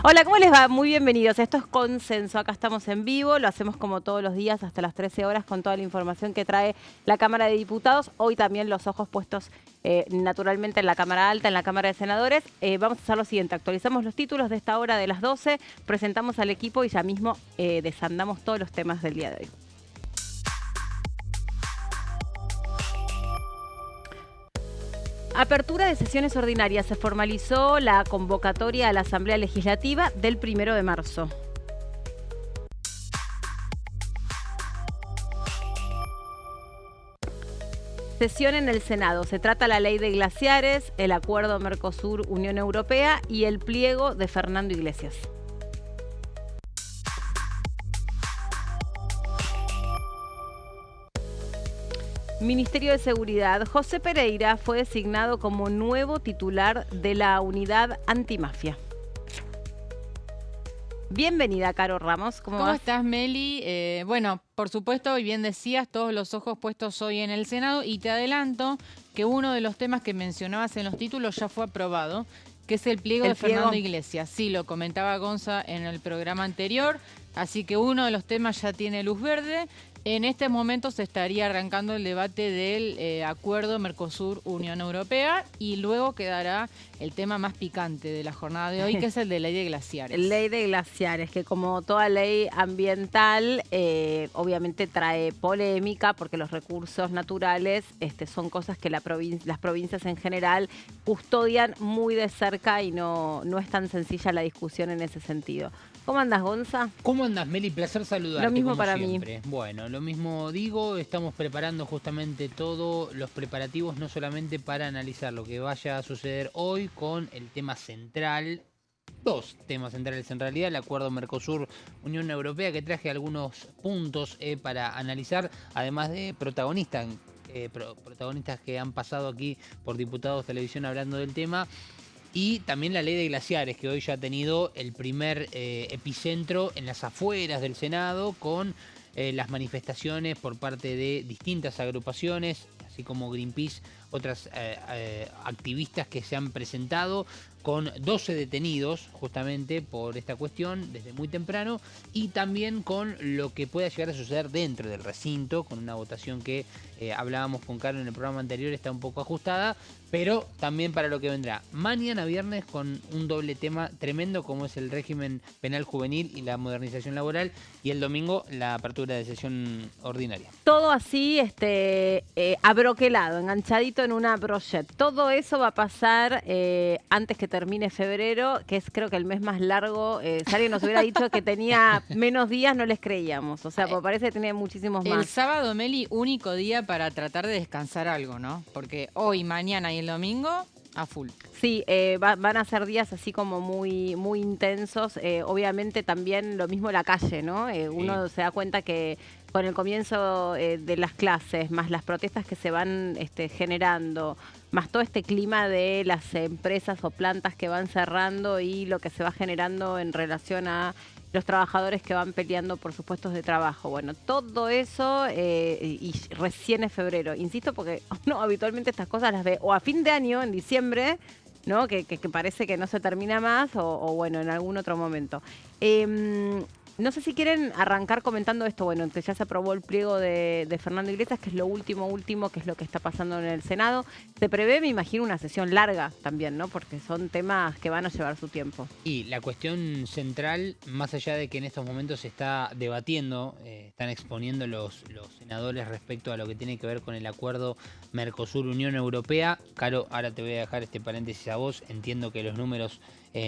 Hola, ¿cómo les va? Muy bienvenidos. Esto es Consenso. Acá estamos en vivo, lo hacemos como todos los días hasta las 13 horas con toda la información que trae la Cámara de Diputados. Hoy también los ojos puestos naturalmente en la Cámara Alta, en la Cámara de Senadores. Vamos a hacer lo siguiente, actualizamos los títulos de esta hora de las 12, presentamos al equipo y ya mismo desandamos todos los temas del día de hoy. Apertura de sesiones ordinarias. Se formalizó la convocatoria a la Asamblea Legislativa del 1 de marzo. Sesión en el Senado. Se trata la ley de glaciares, el acuerdo Mercosur-Unión Europea y el pliego de Fernando Iglesias. Ministerio de Seguridad. José Pereira fue designado como nuevo titular de la unidad antimafia. Bienvenida, Caro Ramos. ¿Cómo estás, Meli? Bueno, por supuesto, y bien decías, todos los ojos puestos hoy en el Senado. Y te adelanto que uno de los temas que mencionabas en los títulos ya fue aprobado, que es el pliego de Fernando Iglesias. Sí, lo comentaba Gonza en el programa anterior. Así que uno de los temas ya tiene luz verde. En este momento se estaría arrancando el debate del acuerdo Mercosur-Unión Europea y luego quedará el tema más picante de la jornada de hoy, que es el de ley de glaciares. Ley de glaciares, que como toda ley ambiental, obviamente trae polémica porque los recursos naturales son cosas que las provincias en general custodian muy de cerca y no es tan sencilla la discusión en ese sentido. ¿Cómo andas, Gonza? ¿Cómo andas, Meli? Placer saludarte. Lo mismo como para siempre. mí. Bueno, lo mismo digo, estamos preparando justamente todos los preparativos, no solamente para analizar lo que vaya a suceder hoy con el tema central, dos temas centrales en realidad, el acuerdo Mercosur-Unión Europea, que traje algunos puntos para analizar, además de protagonistas que han pasado aquí por Diputados Televisión hablando del tema. Y también la ley de glaciares, que hoy ya ha tenido el primer epicentro en las afueras del Senado, con las manifestaciones por parte de distintas agrupaciones, así como Greenpeace, otras activistas que se han presentado, con 12 detenidos justamente por esta cuestión desde muy temprano, y también con lo que pueda llegar a suceder dentro del recinto, con una votación que hablábamos con Carlos en el programa anterior, está un poco ajustada, pero también para lo que vendrá. Mañana viernes con un doble tema tremendo como es el régimen penal juvenil y la modernización laboral, y el domingo la apertura de sesión ordinaria. Todo así abroquelado, enganchadito en una brochette. Todo eso va a pasar antes que termine febrero, que es creo que el mes más largo. Si alguien nos hubiera dicho que tenía menos días, no les creíamos. O sea, porque parece que tiene muchísimos más. El sábado, Meli, único día para tratar de descansar algo, ¿no? Porque hoy, mañana y el domingo, a full. Sí, van a ser días así como muy, muy intensos. Obviamente también lo mismo la calle, ¿no? Uno se da cuenta que con el comienzo de las clases, más las protestas que se van generando, más todo este clima de las empresas o plantas que van cerrando y lo que se va generando en relación a los trabajadores que van peleando por sus puestos de trabajo. Bueno, todo eso y recién es febrero. Insisto, porque uno habitualmente estas cosas las ve o a fin de año, en diciembre, ¿no? Que parece que no se termina más o bueno, en algún otro momento. No sé si quieren arrancar comentando esto. Bueno, entonces ya se aprobó el pliego de Fernando Iglesias, que es lo último, que es lo que está pasando en el Senado. Se prevé, me imagino, una sesión larga también, ¿no? Porque son temas que van a llevar su tiempo. Y la cuestión central, más allá de que en estos momentos se está debatiendo, están exponiendo los senadores respecto a lo que tiene que ver con el acuerdo Mercosur-Unión Europea. Caro, ahora te voy a dejar este paréntesis a vos. Entiendo que los números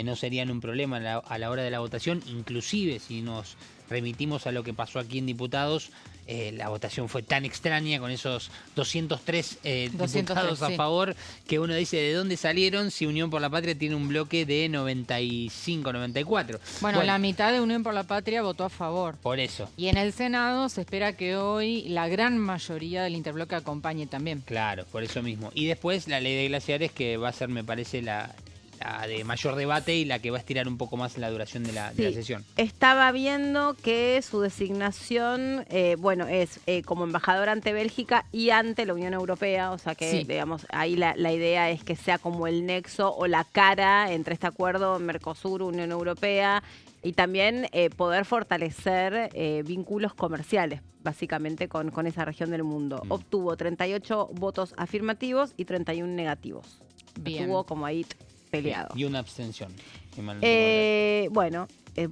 no serían un problema a la hora de la votación, inclusive si nos remitimos a lo que pasó aquí en Diputados. La votación fue tan extraña con esos 203 diputados a favor, que uno dice, ¿de dónde salieron si Unión por la Patria tiene un bloque de 95, 94? Bueno, la mitad de Unión por la Patria votó a favor. Por eso. Y en el Senado se espera que hoy la gran mayoría del interbloque acompañe también. Claro, por eso mismo. Y después la ley de glaciares, que va a ser, me parece, la la de mayor debate y la que va a estirar un poco más la duración de la sesión. Estaba viendo que su designación, es como embajador ante Bélgica y ante la Unión Europea, o sea que, digamos, ahí la idea es que sea como el nexo o la cara entre este acuerdo Mercosur-Unión Europea y también poder fortalecer vínculos comerciales, básicamente, con esa región del mundo. Obtuvo 38 votos afirmativos y 31 negativos. Bien. Estuvo como ahí peleado. Y una abstención.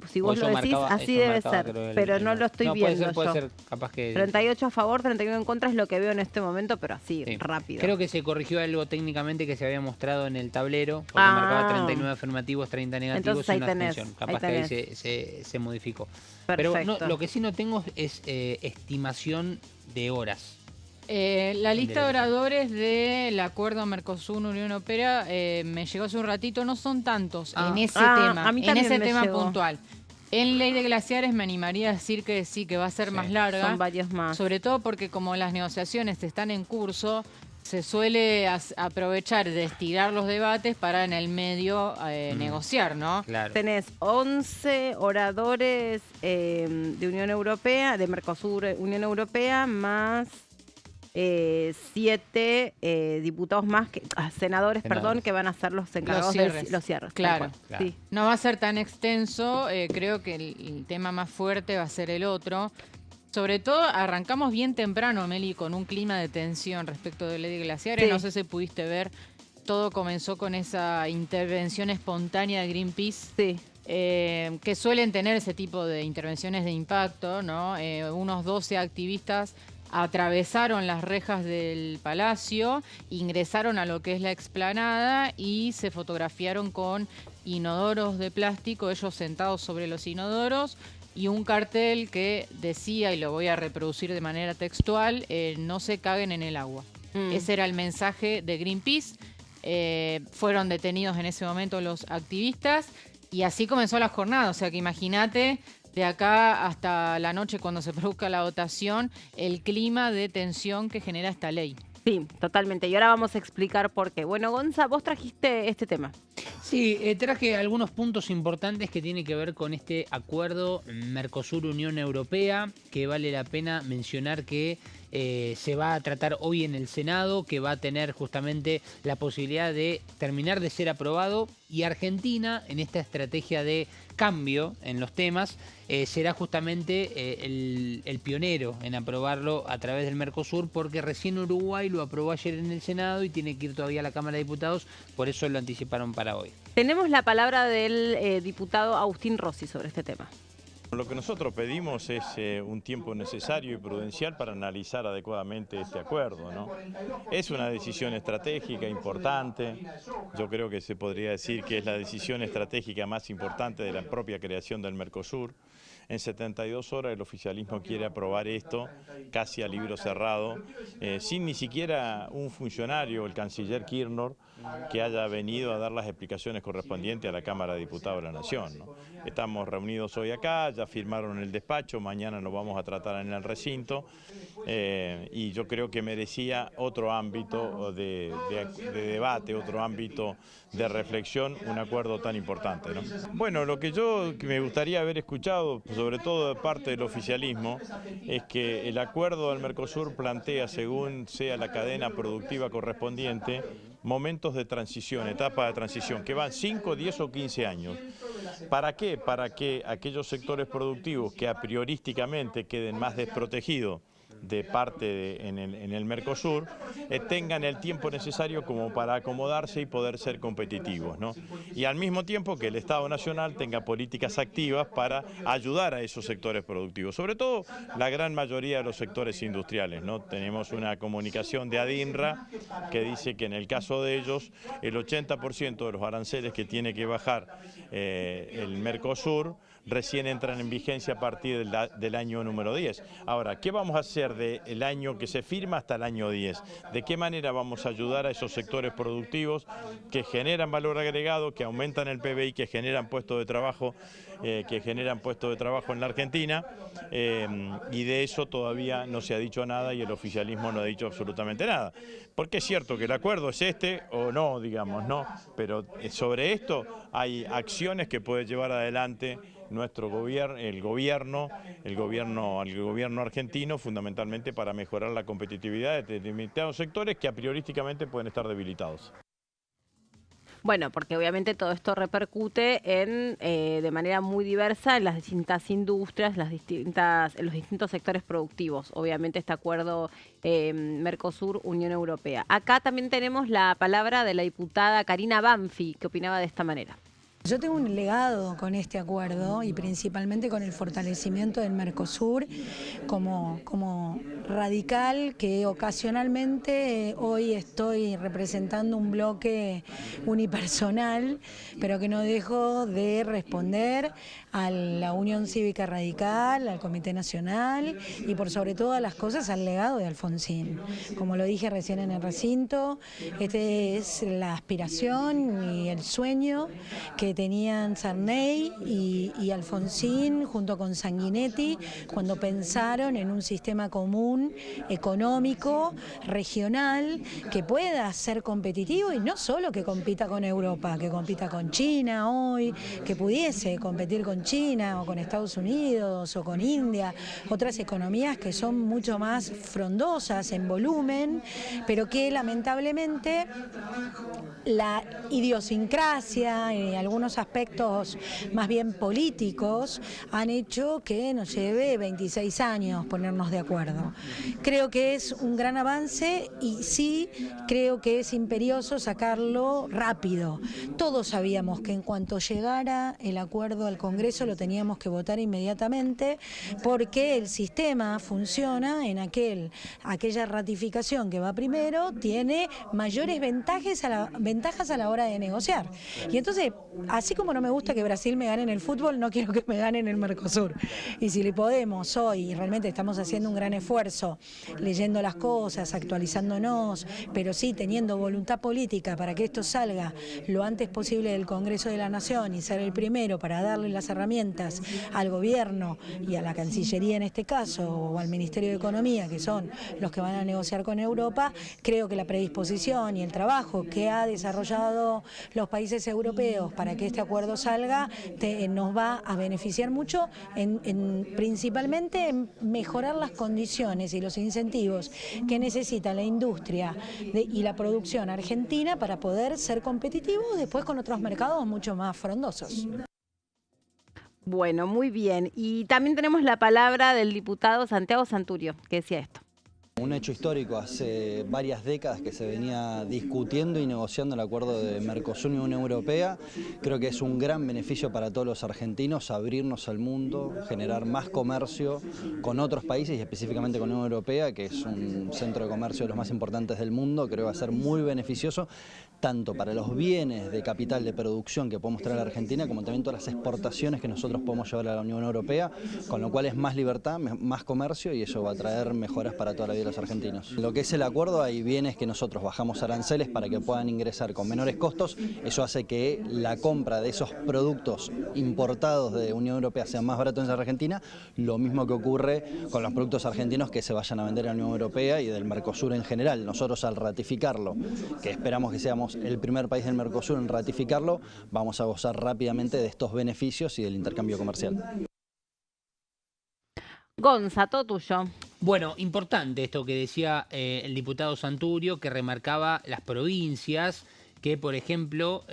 Si vos lo decís, así debe ser, pero no lo estoy viendo yo. Puede ser capaz que... 38 a favor, 31 en contra es lo que veo en este momento, pero así, rápido. Creo que se corrigió algo técnicamente que se había mostrado en el tablero, porque marcaba 39 afirmativos, 30 negativos. Entonces, y una abstención. Capaz que ahí se modificó. Perfecto. Pero lo que sí no tengo es estimación de horas. La lista de oradores del acuerdo Mercosur-Unión Europea me llegó hace un ratito, no son tantos en ese tema, a mí en ese tema llegó. puntual. En ley de glaciares me animaría a decir que sí, que va a ser más larga. Son varios más. Sobre todo porque como las negociaciones están en curso, se suele aprovechar de estirar los debates para en el medio negociar, ¿no? Claro. Tenés 11 oradores de Unión Europea, de Mercosur, Unión Europea, más 7 diputados más, senadores, que van a ser los encargados de los cierres. Claro. Sí. No va a ser tan extenso, creo que el tema más fuerte va a ser el otro. Sobre todo, arrancamos bien temprano, Meli, con un clima de tensión respecto de ley de glaciares. No sé si pudiste ver, todo comenzó con esa intervención espontánea de Greenpeace. Que suelen tener ese tipo de intervenciones de impacto, ¿no? Unos 12 activistas atravesaron las rejas del palacio, ingresaron a lo que es la explanada y se fotografiaron con inodoros de plástico, ellos sentados sobre los inodoros, y un cartel que decía, y lo voy a reproducir de manera textual, no se caguen en el agua. Ese era el mensaje de Greenpeace. Fueron detenidos en ese momento los activistas y así comenzó la jornada. O sea que imagínate, de acá hasta la noche cuando se produzca la votación, el clima de tensión que genera esta ley. Sí, totalmente. Y ahora vamos a explicar por qué. Bueno, Gonza, vos trajiste este tema. Sí, traje algunos puntos importantes que tienen que ver con este acuerdo Mercosur-Unión Europea, que vale la pena mencionar que se va a tratar hoy en el Senado, que va a tener justamente la posibilidad de terminar de ser aprobado, y Argentina, en esta estrategia de cambio en los temas, será justamente el pionero en aprobarlo a través del Mercosur, porque recién Uruguay lo aprobó ayer en el Senado y tiene que ir todavía a la Cámara de Diputados, por eso lo anticiparon para hoy. Tenemos la palabra del diputado Agustín Rossi sobre este tema. Lo que nosotros pedimos es un tiempo necesario y prudencial para analizar adecuadamente este acuerdo, ¿no? Es una decisión estratégica importante. Yo creo que se podría decir que es la decisión estratégica más importante de la propia creación del Mercosur. En 72 horas el oficialismo quiere aprobar esto casi a libro cerrado, sin ni siquiera un funcionario, el canciller Kirchner, que haya venido a dar las explicaciones correspondientes a la Cámara de Diputados de la Nación, ¿no? Estamos reunidos hoy acá, ya firmaron el despacho, mañana lo vamos a tratar en el recinto, y yo creo que merecía otro ámbito de debate, otro ámbito de reflexión, un acuerdo tan importante, ¿no? Bueno, lo que me gustaría haber escuchado, sobre todo de parte del oficialismo, es que el acuerdo del Mercosur plantea, según sea la cadena productiva correspondiente, momentos de transición, etapas de transición, que van 5, 10 o 15 años. ¿Para qué? Para que aquellos sectores productivos que a priorísticamente queden más desprotegidos de parte en el Mercosur, tengan el tiempo necesario como para acomodarse y poder ser competitivos, ¿no? Y al mismo tiempo que el Estado Nacional tenga políticas activas para ayudar a esos sectores productivos, sobre todo la gran mayoría de los sectores industriales, ¿no? Tenemos una comunicación de ADINRA que dice que en el caso de ellos el 80% de los aranceles que tiene que bajar el Mercosur recién entran en vigencia a partir del año número 10. Ahora, ¿qué vamos a hacer ser del año que se firma hasta el año 10. ¿De qué manera vamos a ayudar a esos sectores productivos que generan valor agregado, que aumentan el PBI, que generan puestos de trabajo, en la Argentina? Y de eso todavía no se ha dicho nada y el oficialismo no ha dicho absolutamente nada. Porque es cierto que el acuerdo es este o no, digamos, ¿no? Pero sobre esto hay acciones que puede llevar adelante nuestro gobierno, el gobierno argentino, fundamentalmente para mejorar la competitividad de determinados sectores que a priorísticamente pueden estar debilitados. Bueno, porque obviamente todo esto repercute de manera muy diversa en las distintas industrias, en los distintos sectores productivos. Obviamente este acuerdo Mercosur-Unión Europea. Acá también tenemos la palabra de la diputada Karina Banfi, que opinaba de esta manera. Yo tengo un legado con este acuerdo y principalmente con el fortalecimiento del Mercosur como radical que ocasionalmente hoy estoy representando un bloque unipersonal, pero que no dejo de responder a la Unión Cívica Radical, al Comité Nacional y por sobre todas las cosas al legado de Alfonsín. Como lo dije recién en el recinto, este es la aspiración y el sueño que tenían Sarney y Alfonsín junto con Sanguinetti cuando pensaron en un sistema común, económico, regional, que pueda ser competitivo y no solo que compita con Europa, que compita con China hoy, que pudiese competir con China o con Estados Unidos o con India, otras economías que son mucho más frondosas en volumen, pero que lamentablemente la idiosincrasia y algunos aspectos más bien políticos han hecho que nos lleve 26 años ponernos de acuerdo. Creo que es un gran avance y sí creo que es imperioso sacarlo rápido. Todos sabíamos que en cuanto llegara el acuerdo al Congreso lo teníamos que votar inmediatamente porque el sistema funciona en aquella ratificación que va primero, tiene mayores ventajas a la hora de negociar. Y entonces, así como no me gusta que Brasil me gane en el fútbol, no quiero que me gane en el Mercosur. Y si le podemos hoy, y realmente estamos haciendo un gran esfuerzo, leyendo las cosas, actualizándonos, pero sí teniendo voluntad política para que esto salga lo antes posible del Congreso de la Nación y ser el primero para darle las herramientas al gobierno y a la Cancillería en este caso, o al Ministerio de Economía, que son los que van a negociar con Europa, creo que la predisposición y el trabajo que ha desarrollado los países europeos para que este acuerdo salga nos va a beneficiar mucho, principalmente en mejorar las condiciones y los incentivos que necesita la industria y la producción argentina para poder ser competitivos después con otros mercados mucho más frondosos. Bueno, muy bien. Y también tenemos la palabra del diputado Santiago Santurio, que decía esto. Un hecho histórico, hace varias décadas que se venía discutiendo y negociando el acuerdo de Mercosur y Unión Europea. Creo que es un gran beneficio para todos los argentinos abrirnos al mundo, generar más comercio con otros países y específicamente con la Unión Europea, que es un centro de comercio de los más importantes del mundo. Creo que va a ser muy beneficioso tanto para los bienes de capital de producción que podemos traer a la Argentina, como también todas las exportaciones que nosotros podemos llevar a la Unión Europea, con lo cual es más libertad, más comercio y eso va a traer mejoras para toda la vida de los argentinos. Lo que es el acuerdo, hay bienes que nosotros bajamos aranceles para que puedan ingresar con menores costos, eso hace que la compra de esos productos importados de Unión Europea sea más barato en la Argentina, lo mismo que ocurre con los productos argentinos que se vayan a vender a la Unión Europea y del Mercosur en general. Nosotros al ratificarlo, que esperamos que seamos el primer país del Mercosur en ratificarlo, vamos a gozar rápidamente de estos beneficios y del intercambio comercial. Gonza, todo tuyo. Bueno, importante esto que decía el diputado Santurio, que remarcaba las provincias que, por ejemplo,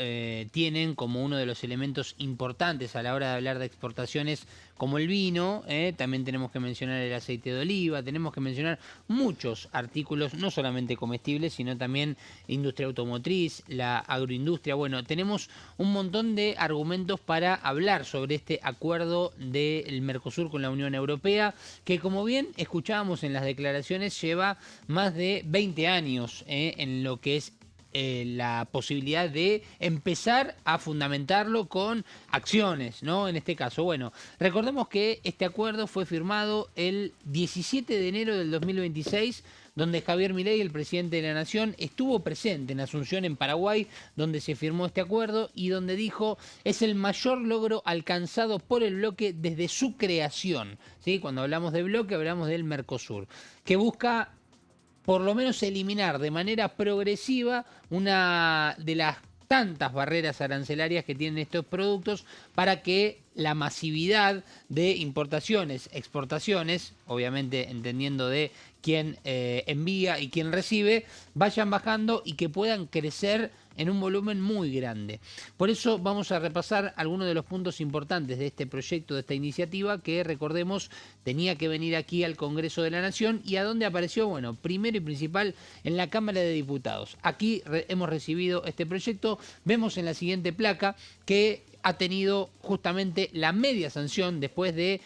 tienen como uno de los elementos importantes a la hora de hablar de exportaciones como el vino, también tenemos que mencionar el aceite de oliva, tenemos que mencionar muchos artículos, no solamente comestibles, sino también industria automotriz, la agroindustria. Bueno, tenemos un montón de argumentos para hablar sobre este acuerdo del Mercosur con la Unión Europea, que como bien escuchábamos en las declaraciones, lleva más de 20 años en lo que es la posibilidad de empezar a fundamentarlo con acciones, ¿no? En este caso, bueno, recordemos que este acuerdo fue firmado el 17 de enero del 2026, donde Javier Milei, el presidente de la Nación, estuvo presente en Asunción, en Paraguay, donde se firmó este acuerdo y donde dijo es el mayor logro alcanzado por el bloque desde su creación, ¿sí? Cuando hablamos de bloque hablamos del Mercosur, que busca por lo menos eliminar de manera progresiva una de las tantas barreras arancelarias que tienen estos productos para que la masividad de importaciones, exportaciones, obviamente entendiendo de quién envía y quién recibe, vayan bajando y que puedan crecer en un volumen muy grande. Por eso vamos a repasar algunos de los puntos importantes de este proyecto, de esta iniciativa, que recordemos tenía que venir aquí al Congreso de la Nación y a dónde apareció, bueno, primero y principal en la Cámara de Diputados. Aquí hemos recibido este proyecto, vemos en la siguiente placa que ha tenido justamente la media sanción después de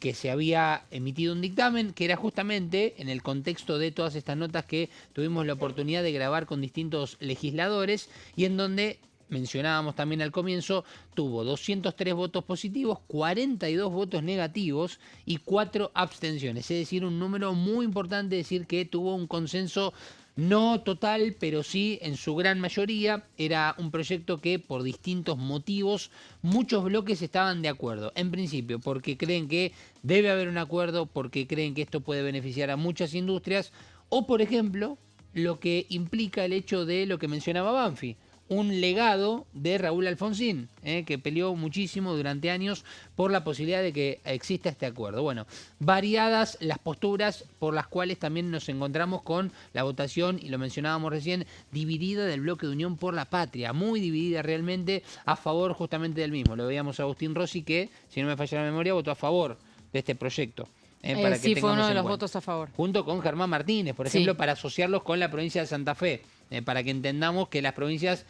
que se había emitido un dictamen, que era justamente en el contexto de todas estas notas que tuvimos la oportunidad de grabar con distintos legisladores y en donde mencionábamos también al comienzo, tuvo 203 votos positivos, 42 votos negativos y 4 abstenciones, es decir, un número muy importante, decir que tuvo un consenso no total, pero sí en su gran mayoría. Era un proyecto que por distintos motivos muchos bloques estaban de acuerdo. En principio porque creen que debe haber un acuerdo, porque creen que esto puede beneficiar a muchas industrias o por ejemplo lo que implica el hecho de lo que mencionaba Banfi, un legado de Raúl Alfonsín, que peleó muchísimo durante años por la posibilidad de que exista este acuerdo. Bueno, variadas las posturas por las cuales también nos encontramos con la votación, y lo mencionábamos recién, dividida del bloque de Unión por la Patria, muy dividida realmente a favor justamente del mismo. Lo veíamos a Agustín Rossi que, si no me falla la memoria, votó a favor de este proyecto. Para sí, que fue uno de los cuenta. votos a favor. Junto con Germán Martínez, por ejemplo, para asociarlos con la provincia de Santa Fe, para que entendamos que las provincias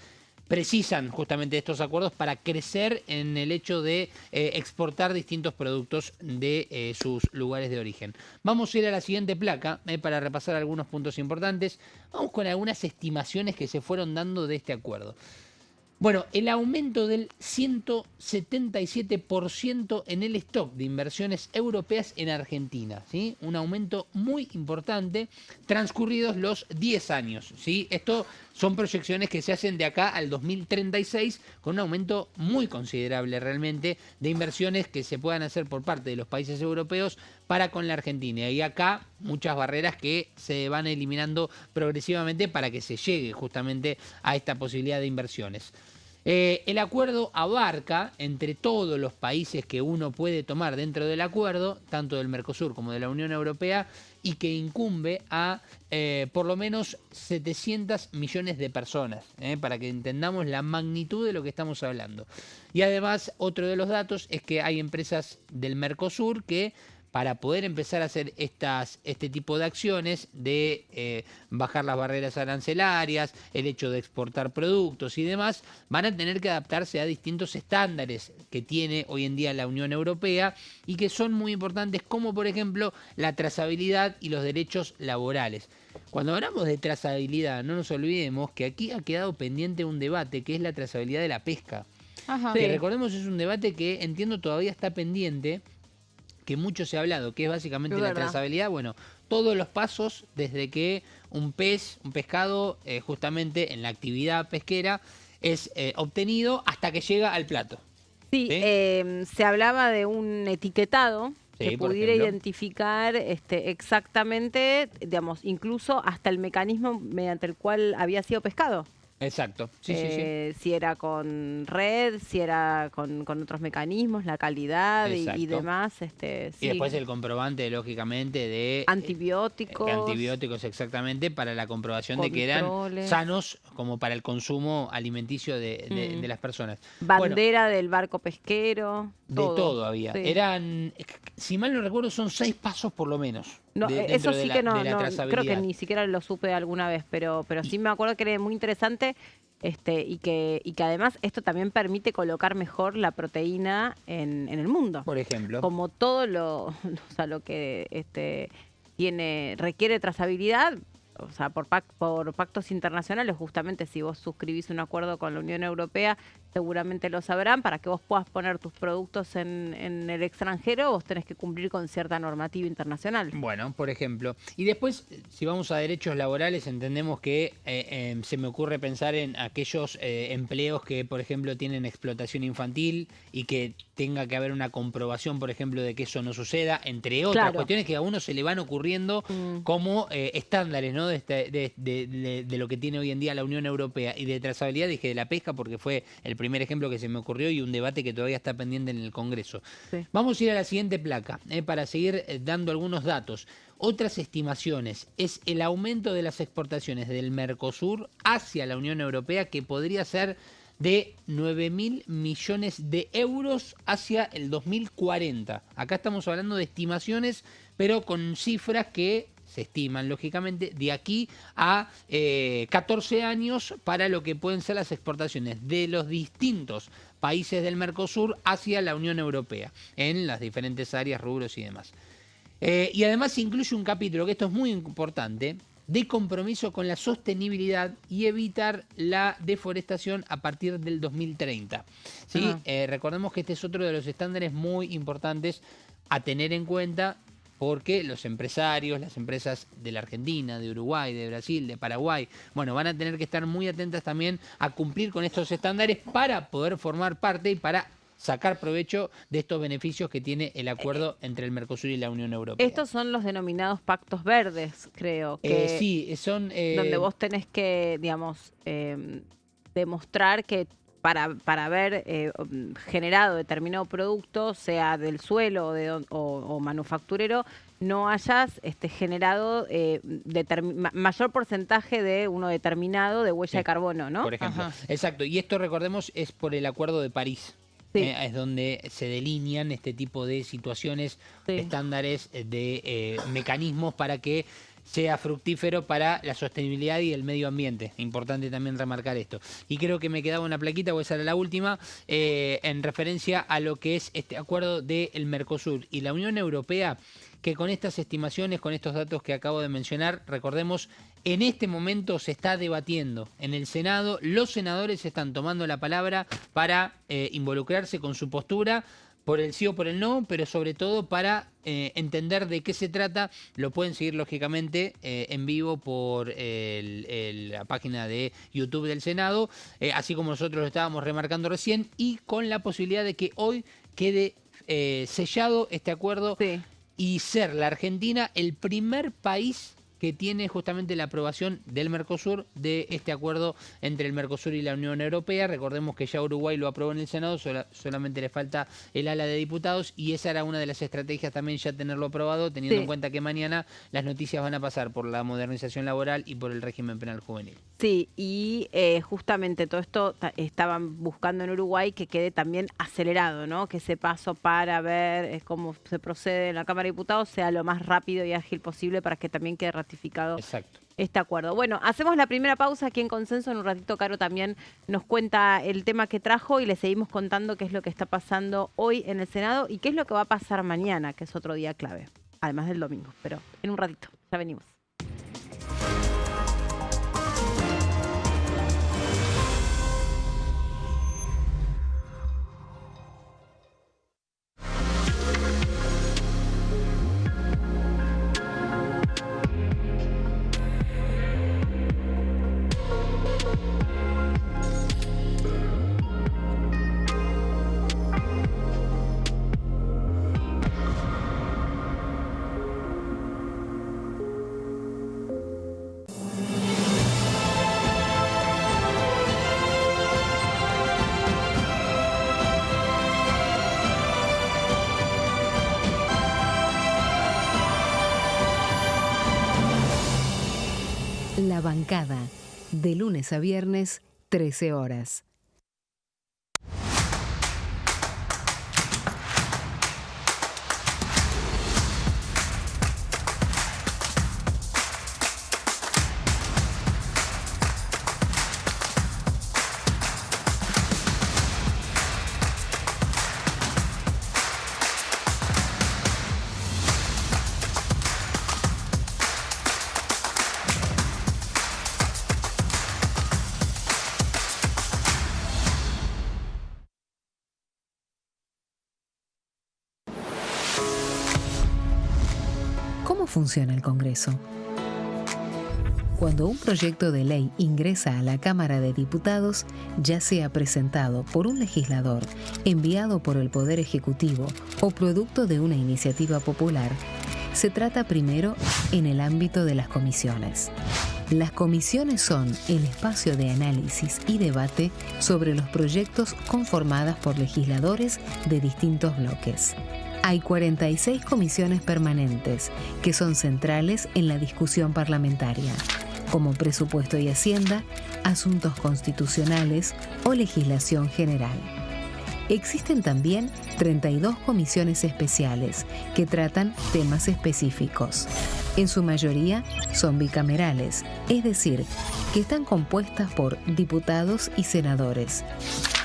precisan justamente estos acuerdos para crecer en el hecho de exportar distintos productos de sus lugares de origen. Vamos a ir a la siguiente placa para repasar algunos puntos importantes. Vamos con algunas estimaciones que se fueron dando de este acuerdo. Bueno, el aumento del 177% en el stock de inversiones europeas en Argentina, ¿sí? Un aumento muy importante transcurridos los 10 años, ¿sí? Esto son proyecciones que se hacen de acá al 2036 con un aumento muy considerable realmente de inversiones que se puedan hacer por parte de los países europeos para con la Argentina. Y acá muchas barreras que se van eliminando progresivamente para que se llegue justamente a esta posibilidad de inversiones. El acuerdo abarca entre todos los países que uno puede tomar dentro del acuerdo, tanto del Mercosur como de la Unión Europea, y que incumbe a por lo menos 700 millones de personas, para que entendamos la magnitud de lo que estamos hablando. Y además, otro de los datos es que hay empresas del Mercosur que, para poder empezar a hacer este tipo de acciones de bajar las barreras arancelarias, el hecho de exportar productos y demás, van a tener que adaptarse a distintos estándares que tiene hoy en día la Unión Europea y que son muy importantes, como por ejemplo la trazabilidad y los derechos laborales. Cuando hablamos de trazabilidad, no nos olvidemos que aquí ha quedado pendiente un debate que es la trazabilidad de la pesca. Ajá. Que Sí. recordemos es un debate que entiendo todavía está pendiente, que mucho se ha hablado, que es básicamente la trazabilidad. Bueno, todos los pasos desde que un pescado, justamente en la actividad pesquera, es obtenido hasta que llega al plato. Sí, se hablaba de un etiquetado Sí, que por pudiera ejemplo. identificar exactamente, digamos, incluso hasta el mecanismo mediante el cual había sido pescado. Exacto, sí, sí. Si era con red, si era con otros mecanismos, la calidad y Exacto. demás. Sí. Y después el comprobante, lógicamente, de Antibióticos. antibióticos, exactamente, para la comprobación de que eran controles. sanos como para el consumo alimenticio de las personas. Bandera del barco pesquero. Bueno, de todo había. Sí. Eran, si mal no recuerdo, son 6 pasos por lo menos. No, dentro eso de sí la- que no, de la no, creo trazabilidad. que ni siquiera lo supe alguna vez, pero sí me acuerdo que era muy interesante y que además esto también permite colocar mejor la proteína en el mundo. Por ejemplo. Como todo lo que requiere trazabilidad, o sea, por pactos internacionales, justamente si vos suscribís un acuerdo con la Unión Europea, seguramente lo sabrán, para que vos puedas poner tus productos en el extranjero, vos tenés que cumplir con cierta normativa internacional. Bueno, por ejemplo. Y después, si vamos a derechos laborales, entendemos que se me ocurre pensar en aquellos empleos que, por ejemplo, tienen explotación infantil y que tenga que haber una comprobación, por ejemplo, de que eso no suceda, entre otras cuestiones que a uno se le van ocurriendo como estándares, ¿no? de lo que tiene hoy en día la Unión Europea. Y de trazabilidad, dije de la pesca, porque fue el primer ejemplo que se me ocurrió y un debate que todavía está pendiente en el Congreso. Sí. Vamos a ir a la siguiente placa para seguir dando algunos datos. Otras estimaciones es el aumento de las exportaciones del Mercosur hacia la Unión Europea, que podría ser de 9.000 millones de euros hacia el 2040. Acá estamos hablando de estimaciones, pero con cifras que se estiman, lógicamente, de aquí a 14 años para lo que pueden ser las exportaciones de los distintos países del Mercosur hacia la Unión Europea, en las diferentes áreas, rubros y demás. Y además incluye un capítulo, que esto es muy importante, de compromiso con la sostenibilidad y evitar la deforestación a partir del 2030. ¿Sí? Recordemos que este es otro de los estándares muy importantes a tener en cuenta, porque los empresarios, las empresas de la Argentina, de Uruguay, de Brasil, de Paraguay, bueno, van a tener que estar muy atentas también a cumplir con estos estándares para poder formar parte y para sacar provecho de estos beneficios que tiene el acuerdo entre el Mercosur y la Unión Europea. Estos son los denominados pactos verdes, creo. Que sí, son... donde vos tenés que, digamos, demostrar que para haber generado determinado producto, sea del suelo o manufacturero, no hayas generado mayor porcentaje de uno determinado de huella de carbono, ¿no? Por ejemplo. Exacto. Y esto, recordemos, es por el Acuerdo de París. Sí. Es donde se delinean este tipo de situaciones, estándares de mecanismos para que sea fructífero para la sostenibilidad y el medio ambiente. Importante también remarcar esto. Y creo que me quedaba una plaquita, voy a hacer la última, en referencia a lo que es este acuerdo del Mercosur y la Unión Europea, que con estas estimaciones, con estos datos que acabo de mencionar, recordemos, en este momento se está debatiendo en el Senado. Los senadores están tomando la palabra para involucrarse con su postura, por el sí o por el no, pero sobre todo para entender de qué se trata. Lo pueden seguir, lógicamente, en vivo por la página de YouTube del Senado, así como nosotros lo estábamos remarcando recién, y con la posibilidad de que hoy quede sellado este acuerdo y ser la Argentina el primer país que tiene justamente la aprobación del Mercosur, de este acuerdo entre el Mercosur y la Unión Europea. Recordemos que ya Uruguay lo aprobó en el Senado, solamente le falta el ala de diputados, y esa era una de las estrategias también, ya tenerlo aprobado, teniendo en cuenta que mañana las noticias van a pasar por la modernización laboral y por el régimen penal juvenil. Sí, y justamente todo esto estaban buscando en Uruguay que quede también acelerado, ¿no? Que ese paso para ver cómo se procede en la Cámara de Diputados sea lo más rápido y ágil posible, para que también quede ratificado este acuerdo. Bueno, hacemos la primera pausa aquí en Consenso. En un ratito Caro también nos cuenta el tema que trajo y le seguimos contando qué es lo que está pasando hoy en el Senado y qué es lo que va a pasar mañana, que es otro día clave, además del domingo. Pero en un ratito, ya venimos. La Bancada, de lunes a viernes, 13 horas. funciona el Congreso? Cuando un proyecto de ley ingresa a la Cámara de Diputados, ya sea presentado por un legislador, enviado por el Poder Ejecutivo o producto de una iniciativa popular, se trata primero en el ámbito de las comisiones. Las comisiones son el espacio de análisis y debate sobre los proyectos conformadas por legisladores de distintos bloques. Hay 46 comisiones permanentes que son centrales en la discusión parlamentaria, como Presupuesto y Hacienda, Asuntos Constitucionales o Legislación General. Existen también 32 comisiones especiales que tratan temas específicos. En su mayoría son bicamerales, es decir, que están compuestas por diputados y senadores,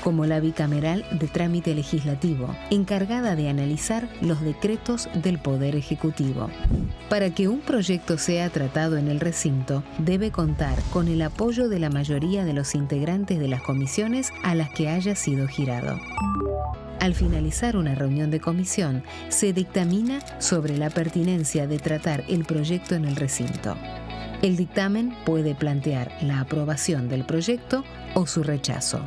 como la bicameral de trámite legislativo, encargada de analizar los decretos del Poder Ejecutivo. Para que un proyecto sea tratado en el recinto, debe contar con el apoyo de la mayoría de los integrantes de las comisiones a las que haya sido girado. Al finalizar una reunión de comisión, se dictamina sobre la pertinencia de tratar el proyecto en el recinto. El dictamen puede plantear la aprobación del proyecto o su rechazo.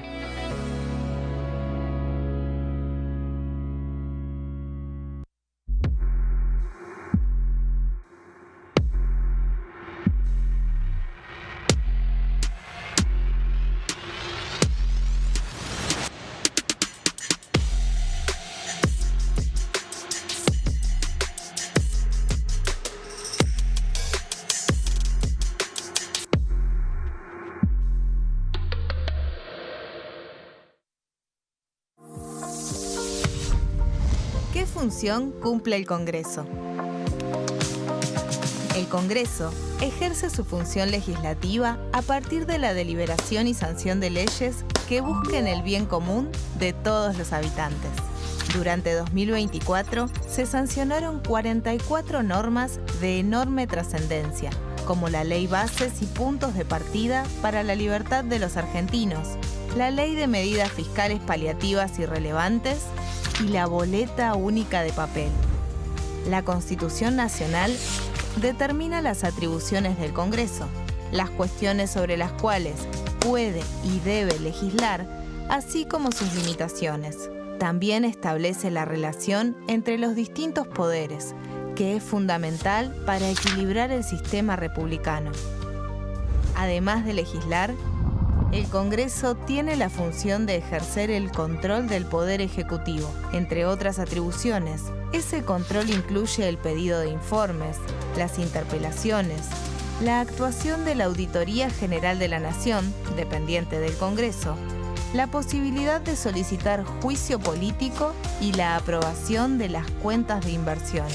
¿Qué función cumple el Congreso? El Congreso ejerce su función legislativa a partir de la deliberación y sanción de leyes que busquen el bien común de todos los habitantes. Durante 2024 se sancionaron 44 normas de enorme trascendencia, como la Ley Bases y Puntos de Partida para la Libertad de los Argentinos, la Ley de Medidas Fiscales Paliativas y Relevantes y la Boleta Única de Papel. La Constitución Nacional determina las atribuciones del Congreso, las cuestiones sobre las cuales puede y debe legislar, así como sus limitaciones. También establece la relación entre los distintos poderes, que es fundamental para equilibrar el sistema republicano. Además de legislar, el Congreso tiene la función de ejercer el control del Poder Ejecutivo. Entre otras atribuciones, ese control incluye el pedido de informes, las interpelaciones, la actuación de la Auditoría General de la Nación, dependiente del Congreso, la posibilidad de solicitar juicio político y la aprobación de las cuentas de inversión.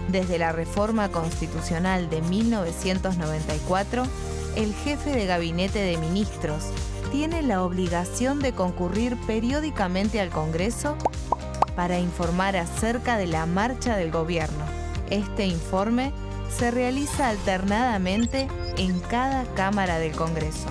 Desde la reforma constitucional de 1994, el jefe de gabinete de ministros tiene la obligación de concurrir periódicamente al Congreso para informar acerca de la marcha del gobierno. Este informe se realiza alternadamente en cada Cámara del Congreso.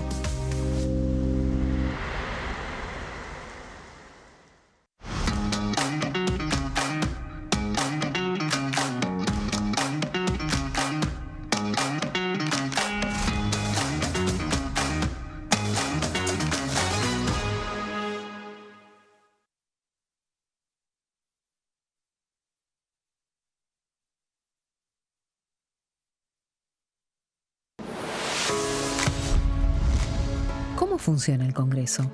¿Cómo funciona el Congreso?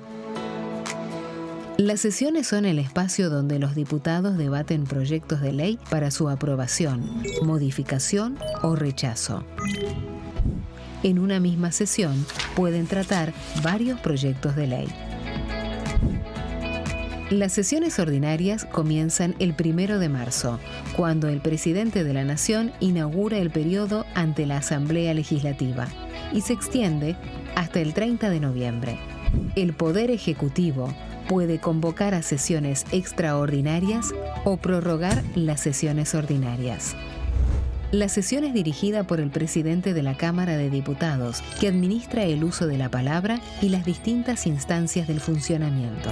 Las sesiones son el espacio donde los diputados debaten proyectos de ley para su aprobación, modificación o rechazo. En una misma sesión pueden tratar varios proyectos de ley. Las sesiones ordinarias comienzan el 1 de marzo, cuando el presidente de la Nación inaugura el periodo ante la Asamblea Legislativa y se extiende hasta el 30 de noviembre. El Poder Ejecutivo puede convocar a sesiones extraordinarias o prorrogar las sesiones ordinarias. La sesión es dirigida por el presidente de la Cámara de Diputados, que administra el uso de la palabra y las distintas instancias del funcionamiento.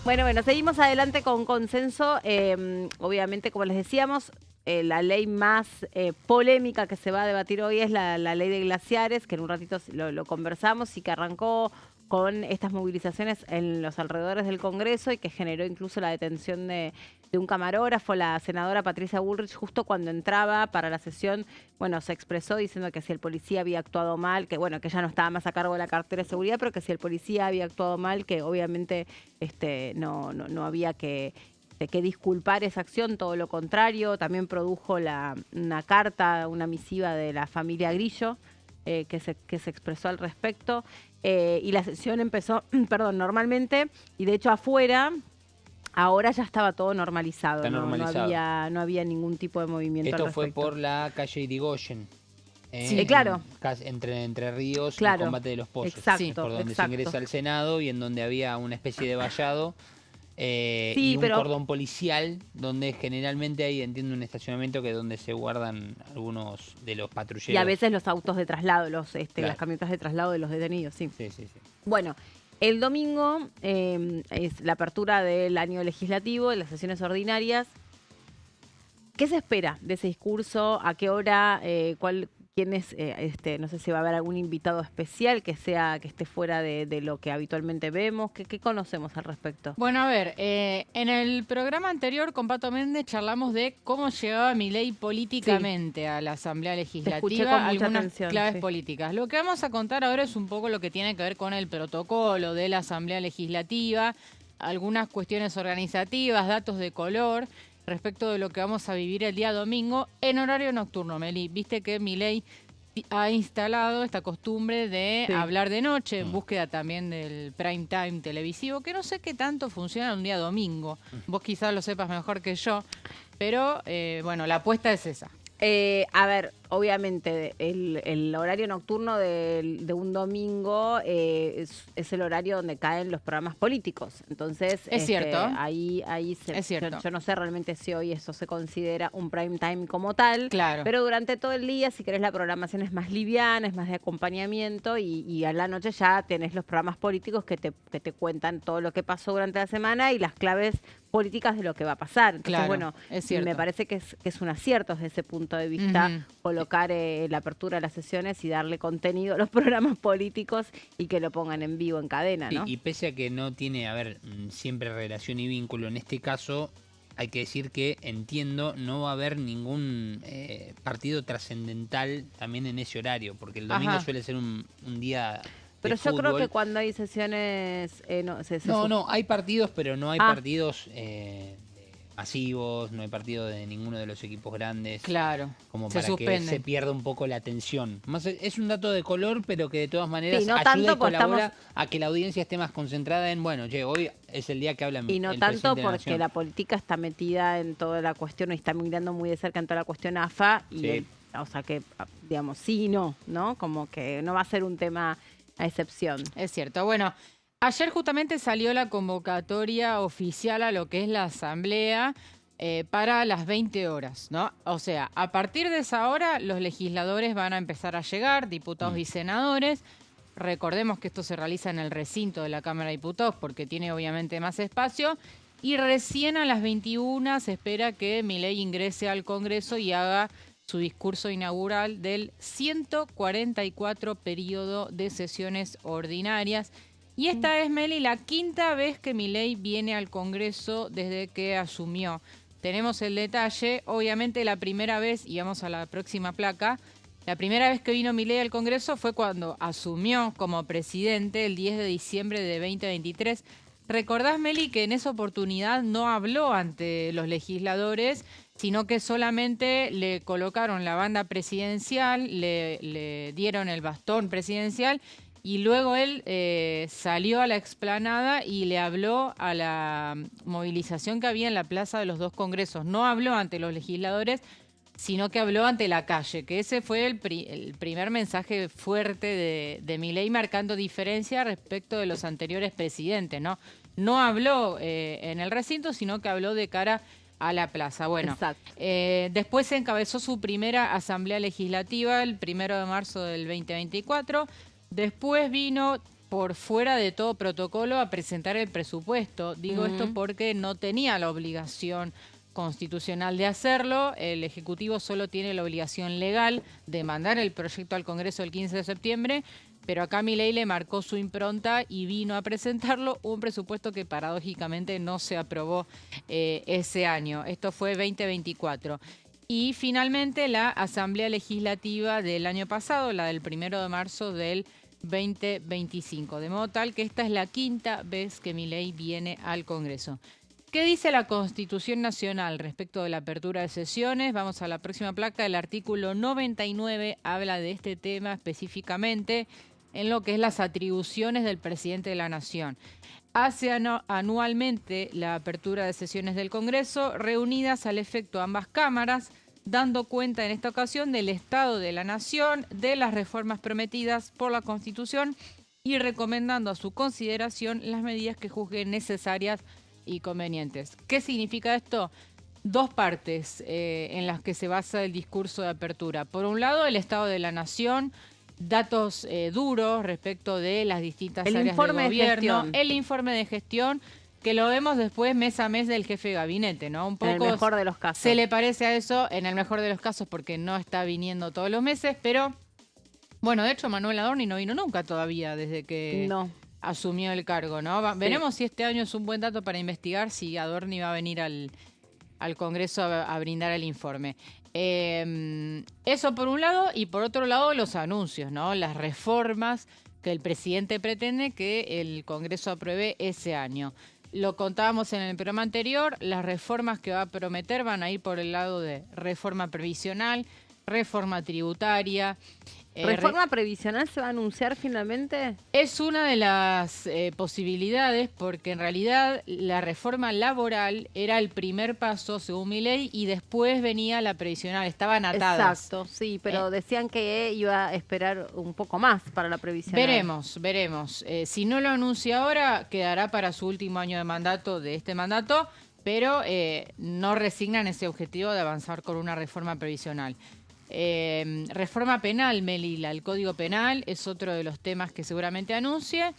Bueno, seguimos adelante con consenso. Obviamente, como les decíamos, la ley más polémica que se va a debatir hoy es la ley de glaciares, que en un ratito lo conversamos y que arrancó con estas movilizaciones en los alrededores del Congreso y que generó incluso la detención de un camarógrafo. La senadora Patricia Bullrich, justo cuando entraba para la sesión, bueno, se expresó diciendo que si el policía había actuado mal, que bueno, que ella no estaba más a cargo de la cartera de seguridad, pero que si el policía había actuado mal, que obviamente no había que disculpar esa acción, todo lo contrario. También produjo una carta, una misiva de la familia Grillo, que se expresó al respecto. Y la sesión empezó, normalmente, y de hecho afuera, ahora ya estaba todo normalizado. No había ningún tipo de movimiento al respecto. Esto fue por la calle Irigoyen. Sí, claro. Entre Ríos y Combate de los Pozos. Exacto, por donde se ingresa al Senado y en donde había una especie de vallado. Y un cordón policial donde generalmente hay, entiendo, un estacionamiento que es donde se guardan algunos de los patrulleros. Y a veces los autos de traslado, Claro. las camionetas de traslado de los detenidos, sí. Sí. Bueno, el domingo es la apertura del año legislativo, de las sesiones ordinarias. ¿Qué se espera de ese discurso? ¿A qué hora? ¿Quién es? No sé si va a haber algún invitado especial que esté fuera de lo que habitualmente vemos. ¿Qué conocemos al respecto? Bueno, a ver, en el programa anterior con Pato Méndez charlamos de cómo llegaba Milei políticamente a la Asamblea Legislativa, algunas claves políticas. Lo que vamos a contar ahora es un poco lo que tiene que ver con el protocolo de la Asamblea Legislativa, algunas cuestiones organizativas, datos de color respecto de lo que vamos a vivir el día domingo en horario nocturno, Meli. Viste que Milei ha instalado esta costumbre de hablar de noche, en búsqueda también del prime time televisivo, que no sé qué tanto funciona un día domingo. Vos quizás lo sepas mejor que yo, pero bueno, la apuesta es esa. A ver, obviamente el horario nocturno de un domingo es el horario donde caen los programas políticos. Entonces, es cierto. Ahí es cierto. Yo no sé realmente si hoy eso se considera un prime time como tal. Claro. Pero durante todo el día, si querés, la programación es más liviana, es más de acompañamiento y a la noche ya tenés los programas políticos que te cuentan todo lo que pasó durante la semana y las claves políticas de lo que va a pasar. Entonces, claro, bueno, es cierto. Me parece que es un acierto desde ese punto de vista colocar la apertura de las sesiones y darle contenido a los programas políticos y que lo pongan en vivo, en cadena, ¿no? Y pese a que no tiene, siempre relación y vínculo, en este caso hay que decir que, entiendo, no va a haber ningún partido trascendental también en ese horario, porque el domingo suele ser un día... Pero yo creo que cuando hay sesiones... No, hay partidos, pero no hay partidos masivos, no hay partidos de ninguno de los equipos grandes. Claro, como para que se pierda un poco la atención. Más es un dato de color, pero que de todas maneras no ayuda tanto y colabora a que la audiencia esté más concentrada en, bueno, hoy es el día que habla y no tanto porque la política está metida en toda la cuestión y está mirando muy de cerca en toda la cuestión AFA. Y o sea que, digamos, sí y no, como que no va a ser un tema... a excepción. Es cierto. Bueno, ayer justamente salió la convocatoria oficial a lo que es la asamblea para las 20 horas, ¿no? O sea, a partir de esa hora los legisladores van a empezar a llegar, diputados y senadores. Recordemos que esto se realiza en el recinto de la Cámara de Diputados porque tiene obviamente más espacio. Y recién a las 21 se espera que Milei ingrese al Congreso y haga su discurso inaugural del 144 periodo de sesiones ordinarias. Y esta es, Meli, la quinta vez que Milei viene al Congreso desde que asumió. Tenemos el detalle, obviamente la primera vez, y vamos a la próxima placa, la primera vez que vino Milei al Congreso fue cuando asumió como presidente el 10 de diciembre de 2023. ¿Recordás, Meli, que en esa oportunidad no habló ante los legisladores, sino que solamente le colocaron la banda presidencial, le dieron el bastón presidencial y luego él salió a la explanada y le habló a la movilización que había en la Plaza de los Dos Congresos? No habló ante los legisladores, sino que habló ante la calle, que ese fue el primer mensaje fuerte de Milei, marcando diferencia respecto de los anteriores presidentes, ¿no? No habló en el recinto, sino que habló de cara a la plaza. Bueno, después se encabezó su primera asamblea legislativa el 1 de marzo del 2024. Después vino por fuera de todo protocolo a presentar el presupuesto. Digo esto porque no tenía la obligación constitucional de hacerlo. El Ejecutivo solo tiene la obligación legal de mandar el proyecto al Congreso el 15 de septiembre, pero acá Milei le marcó su impronta y vino a presentarlo un presupuesto que paradójicamente no se aprobó ese año. Esto fue 2024. Y finalmente la Asamblea Legislativa del año pasado, la del 1 de marzo del 2025. De modo tal que esta es la quinta vez que Milei viene al Congreso. ¿Qué dice la Constitución Nacional respecto de la apertura de sesiones? Vamos a la próxima placa. El artículo 99 habla de este tema específicamente en lo que es las atribuciones del presidente de la Nación. Hace anualmente la apertura de sesiones del Congreso, reunidas al efecto ambas cámaras, dando cuenta en esta ocasión del estado de la Nación, de las reformas prometidas por la Constitución y recomendando a su consideración las medidas que juzguen necesarias y convenientes. ¿Qué significa esto? Dos partes en las que se basa el discurso de apertura. Por un lado, el estado de la Nación, datos duros respecto de las distintas áreas del gobierno, el informe de gestión, que lo vemos después mes a mes del jefe de gabinete, ¿no? Un poco en el mejor de los casos. Se le parece a eso, en el mejor de los casos, porque no está viniendo todos los meses, pero bueno, de hecho Manuel Adorni no vino nunca todavía desde que asumió el cargo, ¿no? Veremos si este año es un buen dato para investigar si Adorni va a venir al Congreso a brindar el informe. Eso por un lado, y por otro lado los anuncios, ¿no? Las reformas que el presidente pretende que el Congreso apruebe ese año. Lo contábamos en el programa anterior, las reformas que va a prometer van a ir por el lado de reforma previsional, reforma tributaria. ¿Reforma previsional se va a anunciar finalmente? Es una de las posibilidades, porque en realidad la reforma laboral era el primer paso según Milei y después venía la previsional, estaban atadas. Exacto, sí, pero decían que iba a esperar un poco más para la previsional. Veremos. Si no lo anuncia ahora, quedará para su último año de mandato de este mandato, pero no resignan ese objetivo de avanzar con una reforma previsional. Reforma penal, Melila, el Código Penal es otro de los temas que seguramente anuncie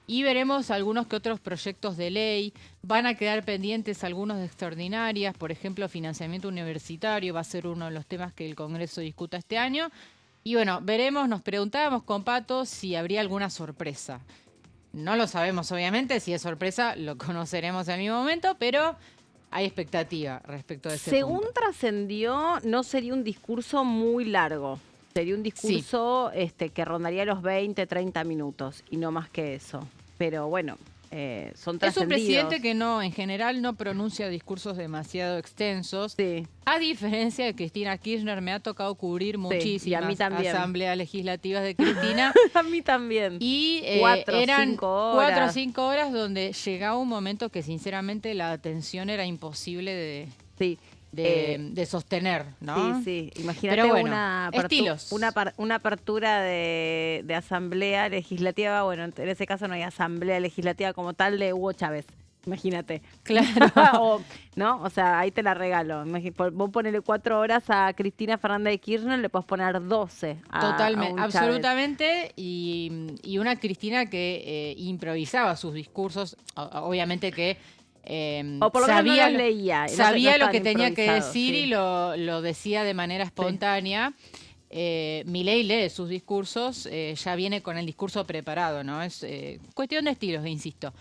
y veremos algunos que otros proyectos de ley. Van a quedar pendientes algunos de extraordinarias, por ejemplo, financiamiento universitario va a ser uno de los temas que el Congreso discuta este año. Y bueno, veremos, nos preguntábamos con Pato si habría alguna sorpresa. No lo sabemos, obviamente, si es sorpresa lo conoceremos en el mismo momento, pero hay expectativa respecto de ese Según punto. Trascendió, no sería un discurso muy largo. Sería un discurso que rondaría los 20, 30 minutos y no más que eso. Pero bueno, son trascendidos. Es un presidente que en general no pronuncia discursos demasiado extensos. Sí. A diferencia de Cristina Kirchner, me ha tocado cubrir muchísimas asambleas legislativas de Cristina. A mí también. Y eran 4 o 5 horas donde llegaba un momento que sinceramente la atención era imposible de sostener, ¿no? Sí. Imagínate una apertura de asamblea legislativa. Bueno, en ese caso no hay asamblea legislativa como tal de Hugo Chávez. Imagínate. Claro. ¿No? O sea, ahí te la regalo. Vos ponele 4 horas a Cristina Fernández de Kirchner, le podés poner 12 Totalmente, absolutamente. Y una Cristina que improvisaba sus discursos, obviamente que o por lo menos no leía. Sabía lo que tenía que decir y lo decía de manera espontánea. Milei lee sus discursos, ya viene con el discurso preparado, ¿no? Es cuestión de estilos, insisto.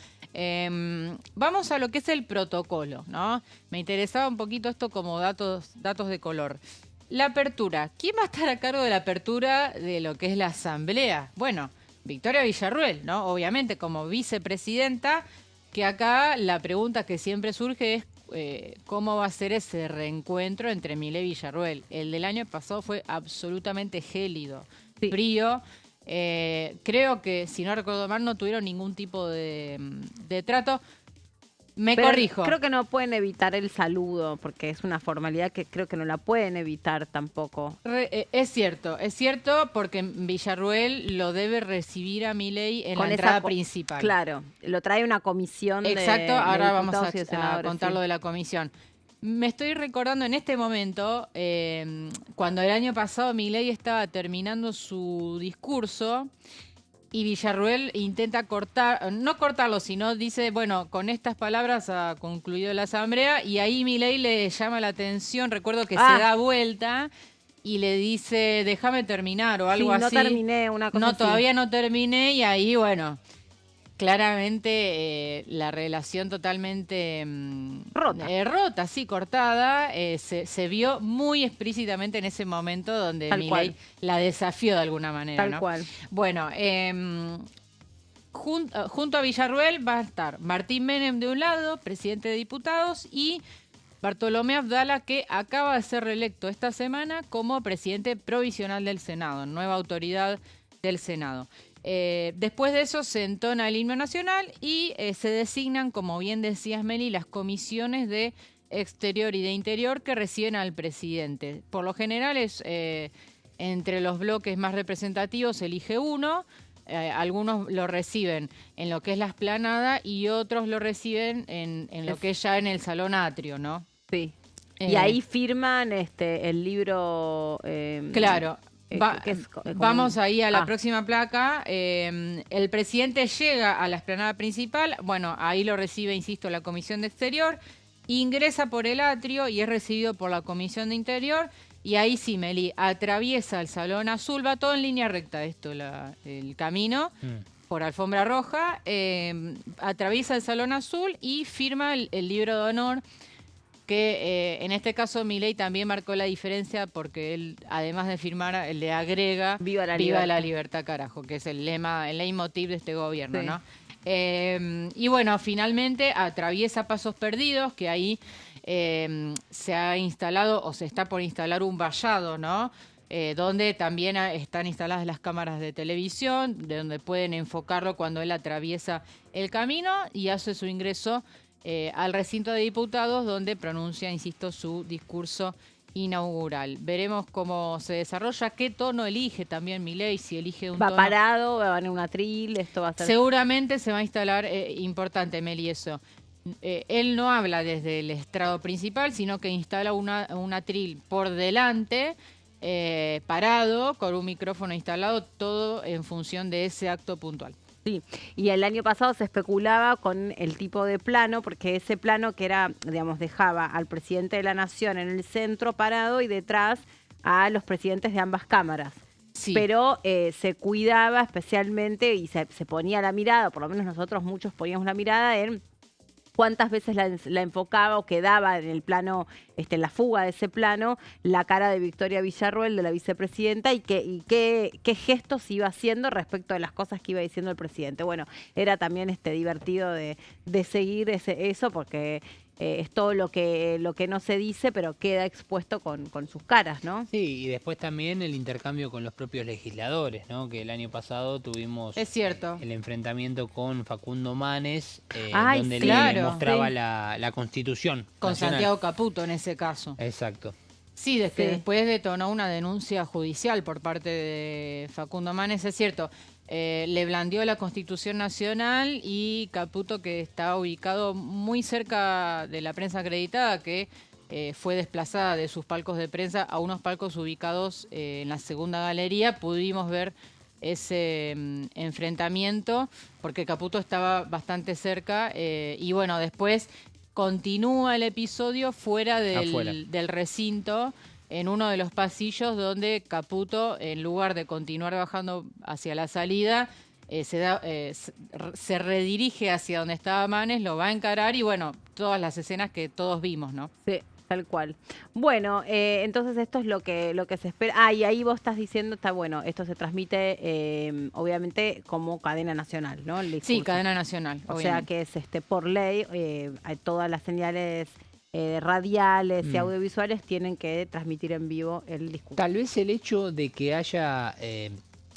Vamos a lo que es el protocolo, ¿no? Me interesaba un poquito esto como datos de color. La apertura. ¿Quién va a estar a cargo de la apertura de lo que es la asamblea? Bueno, Victoria Villarruel, ¿no? Obviamente como vicepresidenta, que acá la pregunta que siempre surge es cómo va a ser ese reencuentro entre Milei y Villarruel. El del año pasado fue absolutamente gélido, frío. Creo que, si no recuerdo mal, no tuvieron ningún tipo de trato. Pero corrijo. Creo que no pueden evitar el saludo, porque es una formalidad que creo que no la pueden evitar tampoco. Es cierto, porque Villarruel lo debe recibir a Milei en la entrada principal. Claro, lo trae una comisión. Exacto, ahora vamos a contar lo de la comisión. Me estoy recordando en este momento, cuando el año pasado Milei estaba terminando su discurso Y Villarruel intenta no cortarlo, sino dice, bueno, con estas palabras ha concluido la asamblea, y ahí Milei le llama la atención, recuerdo que se da vuelta y le dice, déjame terminar o algo así. No terminé, una cosa así. Todavía no terminé, y ahí, bueno, claramente la relación totalmente rota, sí, cortada, se vio muy explícitamente en ese momento donde Milei la desafió de alguna manera. Tal cual. Bueno, junto a Villarruel va a estar Martín Menem de un lado, presidente de diputados, y Bartolomé Abdala, que acaba de ser reelecto esta semana como presidente provisional del Senado, nueva autoridad del Senado. Después de eso se entona el himno nacional y se designan, como bien decías, Meli, las comisiones de exterior y de interior que reciben al presidente. Por lo general es entre los bloques más representativos elige uno, algunos lo reciben en lo que es la explanada y otros lo reciben en lo que es ya en el salón atrio, ¿no? Sí. Y ahí firman el libro... claro. Vamos ahí a la Ah. próxima placa. El presidente llega a la explanada principal. Bueno, ahí lo recibe, insisto, la Comisión de Exterior. Ingresa por el atrio y es recibido por la Comisión de Interior. Y ahí sí, Meli, atraviesa el Salón Azul. Va todo en línea recta esto, el camino, por alfombra roja. Atraviesa el Salón Azul y firma el libro de honor, que en este caso Milei también marcó la diferencia porque él, además de firmar, le agrega Viva la libertad, carajo, que es el leitmotiv de este gobierno, Sí. ¿no? Y bueno, finalmente atraviesa Pasos Perdidos, que ahí se ha instalado o se está por instalar un vallado, ¿no? Donde también están instaladas las cámaras de televisión, de donde pueden enfocarlo cuando él atraviesa el camino y hace su ingreso al recinto de diputados, donde pronuncia, insisto, su discurso inaugural. Veremos cómo se desarrolla, qué tono elige también Milei, si elige un tono... parado, va a venir un atril, esto va a ser... Seguramente se va a instalar, importante, Meli, eso. Él no habla desde el estrado principal, sino que instala un atril por delante, parado, con un micrófono instalado, todo en función de ese acto puntual. Sí, y el año pasado se especulaba con el tipo de plano, porque ese plano que era, digamos, dejaba al presidente de la Nación en el centro parado y detrás a los presidentes de ambas cámaras. Sí. Pero se cuidaba especialmente y se ponía la mirada, por lo menos nosotros muchos poníamos la mirada en cuántas veces la enfocaba o quedaba en el plano, en la fuga de ese plano, la cara de Victoria Villarruel, de la vicepresidenta, y qué gestos iba haciendo respecto de las cosas que iba diciendo el presidente. Bueno, era también divertido de seguir eso, porque es todo lo que no se dice, pero queda expuesto con sus caras, ¿no? Sí, y después también el intercambio con los propios legisladores, ¿no? Que el año pasado tuvimos Es cierto. El enfrentamiento con Facundo Manes, Ay, donde sí, le claro, mostraba sí. la Constitución Con nacional. Santiago Caputo en ese caso. Exacto. Sí, Sí. después detonó una denuncia judicial por parte de Facundo Manes, es cierto. Le blandió la Constitución Nacional y Caputo, que está ubicado muy cerca de la prensa acreditada, que fue desplazada de sus palcos de prensa a unos palcos ubicados en la segunda galería. Pudimos ver ese enfrentamiento porque Caputo estaba bastante cerca y bueno, después continúa el episodio fuera del recinto, en uno de los pasillos donde Caputo, en lugar de continuar bajando hacia la salida, se redirige hacia donde estaba Manes, lo va a encarar y bueno, todas las escenas que todos vimos, ¿no? Sí, tal cual. Bueno, entonces esto es lo que se espera. Ah, y ahí vos estás diciendo, está bueno, esto se transmite obviamente como cadena nacional, ¿no? El Sí, discurso. cadena nacional. O obviamente. sea que es por ley, hay todas las señales radiales y audiovisuales tienen que transmitir en vivo el discurso. Tal vez el hecho de que haya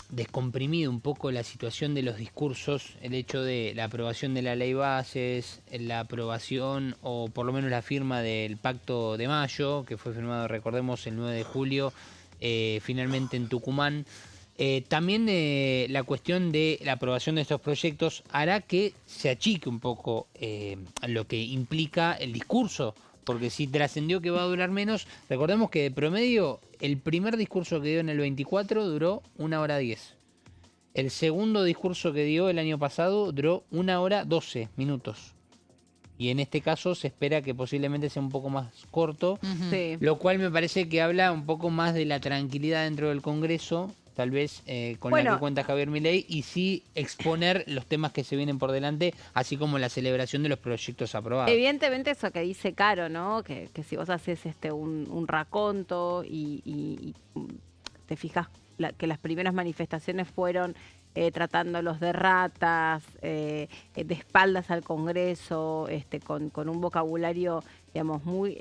descomprimido un poco la situación de los discursos, el hecho de la aprobación de la ley bases, la aprobación o por lo menos la firma del Pacto de Mayo, que fue firmado, recordemos, el 9 de julio, finalmente en Tucumán. También la cuestión de la aprobación de estos proyectos hará que se achique un poco lo que implica el discurso, porque si trascendió que va a durar menos, recordemos que de promedio el primer discurso que dio en el 24 duró 1 hora 10. El segundo discurso que dio el año pasado duró 1 hora 12 minutos. Y en este caso se espera que posiblemente sea un poco más corto, Sí. lo cual me parece que habla un poco más de la tranquilidad dentro del Congreso, tal vez con la que cuenta Javier Milei, y sí exponer los temas que se vienen por delante, así como la celebración de los proyectos aprobados. Evidentemente eso que dice Caro, ¿no? Que si vos haces un raconto y te fijas que las primeras manifestaciones fueron tratándolos de ratas, de espaldas al Congreso, con un vocabulario, digamos, muy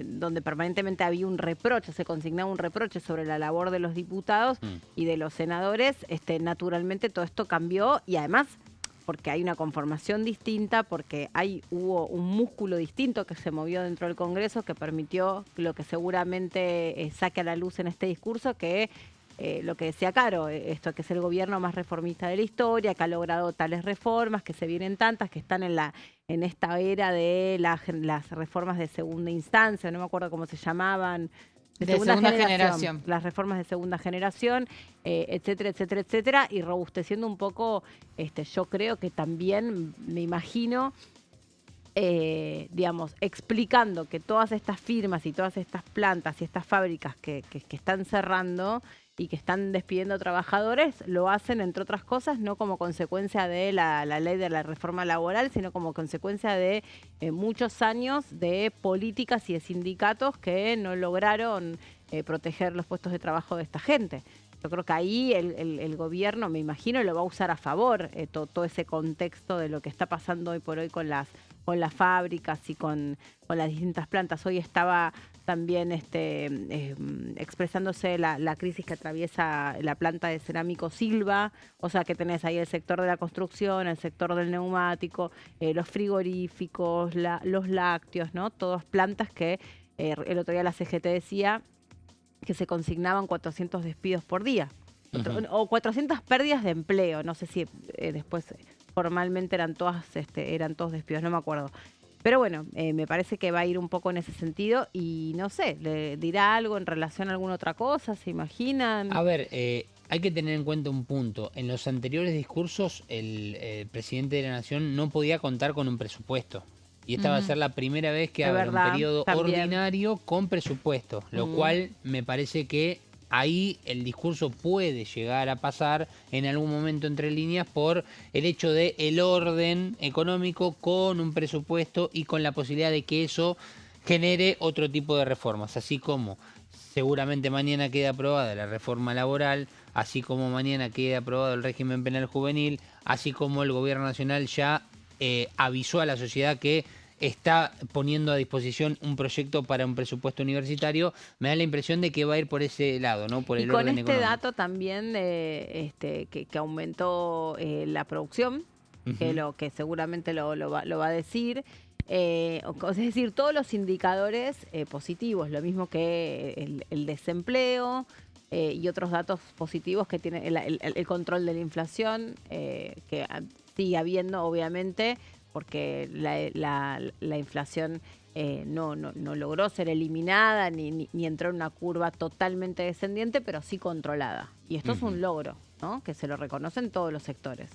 donde permanentemente había un reproche, se consignaba un reproche sobre la labor de los diputados y de los senadores, naturalmente todo esto cambió y además porque hay una conformación distinta, porque hubo un músculo distinto que se movió dentro del Congreso que permitió lo que seguramente saque a la luz en este discurso, que lo que decía Caro, esto que es el gobierno más reformista de la historia, que ha logrado tales reformas, que se vienen tantas, que están en esta era de las reformas de segunda instancia, no me acuerdo cómo se llamaban, de segunda generación. Las reformas de segunda generación, etcétera, etcétera, etcétera, y robusteciendo un poco, yo creo que también, me imagino, digamos, explicando que todas estas firmas y todas estas plantas y estas fábricas que están cerrando y que están despidiendo trabajadores, lo hacen, entre otras cosas, no como consecuencia de la ley de la reforma laboral, sino como consecuencia de muchos años de políticas y de sindicatos que no lograron proteger los puestos de trabajo de esta gente. Yo creo que ahí el gobierno, me imagino, lo va a usar a favor, todo ese contexto de lo que está pasando hoy por hoy con las fábricas y con las distintas plantas. Hoy estaba también expresándose la crisis que atraviesa la planta de cerámico Silva, o sea que tenés ahí el sector de la construcción, el sector del neumático, los frigoríficos, los lácteos, ¿no? Todas plantas que el otro día la CGT decía que se consignaban 400 despidos por día, o 400 pérdidas de empleo, no sé si después formalmente eran todos despidos, no me acuerdo. Pero bueno, me parece que va a ir un poco en ese sentido y no sé, ¿le dirá algo en relación a alguna otra cosa? ¿Se imaginan? A ver, hay que tener en cuenta un punto. En los anteriores discursos, el presidente de la Nación no podía contar con un presupuesto. Y esta va a ser la primera vez que habrá un periodo ordinario con presupuesto, lo cual me parece que ahí el discurso puede llegar a pasar en algún momento entre líneas por el hecho de el orden económico con un presupuesto y con la posibilidad de que eso genere otro tipo de reformas, así como seguramente mañana quede aprobada la reforma laboral, así como mañana quede aprobado el régimen penal juvenil, así como el gobierno nacional ya avisó a la sociedad que está poniendo a disposición un proyecto para un presupuesto universitario. Me da la impresión de que va a ir por ese lado, ¿no? Por el orden económico. Y con dato también que aumentó la producción, que seguramente lo va a decir. Es decir, todos los indicadores positivos, lo mismo que el desempleo y otros datos positivos que tiene el control de la inflación, que sigue habiendo, obviamente, porque la inflación no logró ser eliminada ni entró en una curva totalmente descendiente, pero sí controlada. Y esto es un logro, ¿no? Que se lo reconocen todos los sectores.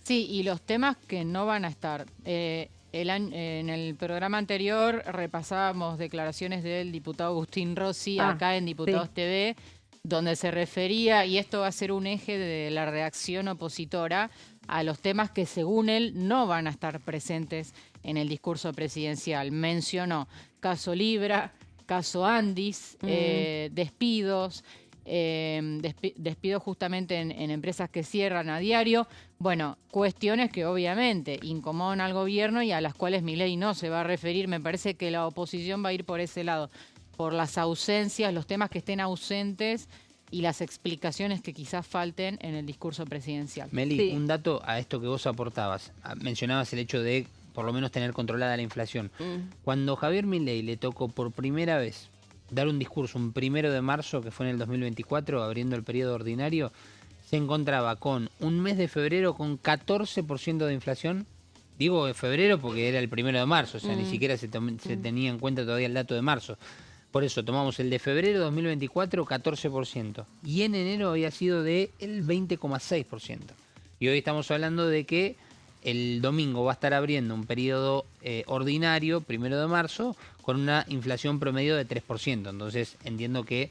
Sí, y los temas que no van a estar. En el programa anterior repasábamos declaraciones del diputado Agustín Rossi acá en Diputados TV, donde se refería, y esto va a ser un eje de la reacción opositora, a los temas que según él no van a estar presentes en el discurso presidencial. Mencionó caso Libra, caso Andis, despidos, despidos justamente en empresas que cierran a diario. Bueno, cuestiones que obviamente incomodan al gobierno y a las cuales Milei no se va a referir. Me parece que la oposición va a ir por ese lado, por las ausencias, los temas que estén ausentes y las explicaciones que quizás falten en el discurso presidencial. Meli, un dato a esto que vos aportabas. Mencionabas el hecho de por lo menos tener controlada la inflación. Cuando Javier Milei le tocó por primera vez dar un discurso un 1 de marzo, que fue en el 2024, abriendo el periodo ordinario, se encontraba con un mes de febrero con 14% de inflación. Digo de febrero porque era el 1 de marzo, o sea, ni siquiera se tenía en cuenta todavía el dato de marzo. Por eso tomamos el de febrero de 2024, 14%. Y en enero había sido del 20,6%. Y hoy estamos hablando de que el domingo va a estar abriendo un periodo ordinario, 1 de marzo, con una inflación promedio de 3%. Entonces entiendo que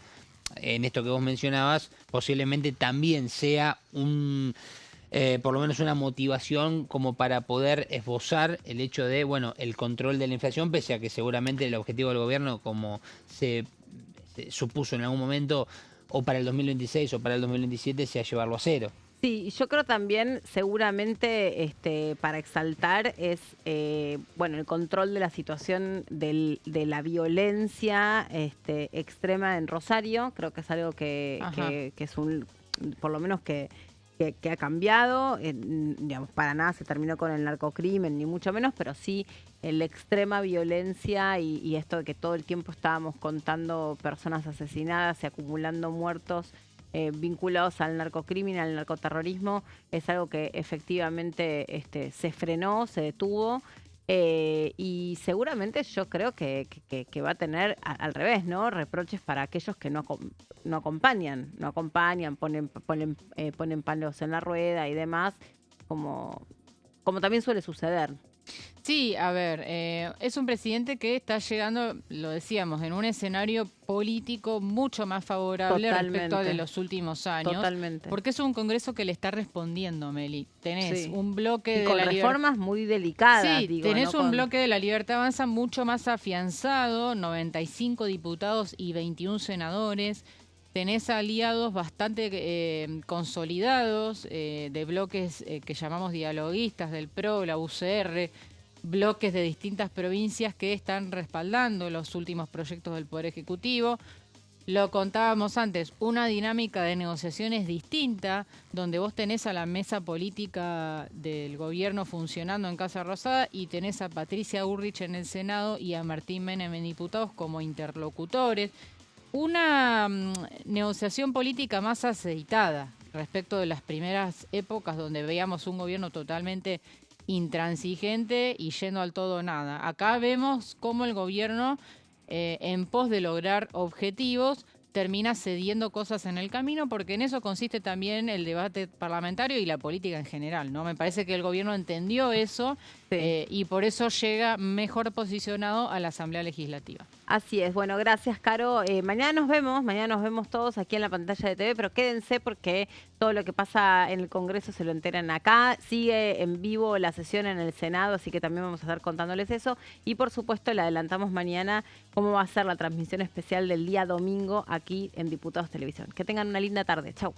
en esto que vos mencionabas, posiblemente también sea por lo menos una motivación como para poder esbozar el hecho de, bueno, el control de la inflación, pese a que seguramente el objetivo del gobierno, como se supuso en algún momento, o para el 2026 o para el 2027, sea llevarlo a cero. Sí, yo creo también, seguramente, para exaltar es, bueno, el control de la situación de la violencia extrema en Rosario. Creo que es algo que es por lo menos que ha cambiado. Digamos, para nada se terminó con el narcocrimen, ni mucho menos, pero sí la extrema violencia y esto de que todo el tiempo estábamos contando personas asesinadas y acumulando muertos vinculados al narcocrimen, al narcoterrorismo, es algo que efectivamente se frenó, se detuvo, y seguramente yo creo que va a tener al revés, ¿no? Reproches para aquellos que no acompañan, ponen palos en la rueda y demás, como también suele suceder. Sí, a ver, es un presidente que está llegando, lo decíamos, en un escenario político mucho más favorable respecto a de los últimos años. Totalmente. Porque es un Congreso que le está respondiendo, Meli. Tenés un bloque y con reformas muy delicadas. Sí, tenés un bloque de La Libertad Avanza mucho más afianzado, 95 diputados y 21 senadores. Tenés aliados bastante consolidados de bloques que llamamos dialoguistas, del PRO, la UCR, bloques de distintas provincias que están respaldando los últimos proyectos del Poder Ejecutivo. Lo contábamos antes, una dinámica de negociaciones distinta, donde vos tenés a la mesa política del gobierno funcionando en Casa Rosada y tenés a Patricia Bullrich en el Senado y a Martín Menem en diputados como interlocutores. Una negociación política más aceitada respecto de las primeras épocas donde veíamos un gobierno totalmente intransigente y yendo al todo o nada. Acá vemos cómo el gobierno, en pos de lograr objetivos, termina cediendo cosas en el camino, porque en eso consiste también el debate parlamentario y la política en general, ¿no? Me parece que el gobierno entendió eso, y por eso llega mejor posicionado a la Asamblea Legislativa. Así es. Bueno, gracias, Caro. Mañana nos vemos todos aquí en la pantalla de TV, pero quédense porque todo lo que pasa en el Congreso se lo enteran acá. Sigue en vivo la sesión en el Senado, así que también vamos a estar contándoles eso. Y por supuesto le adelantamos mañana cómo va a ser la transmisión especial del día domingo aquí en Diputados Televisión. Que tengan una linda tarde. Chau.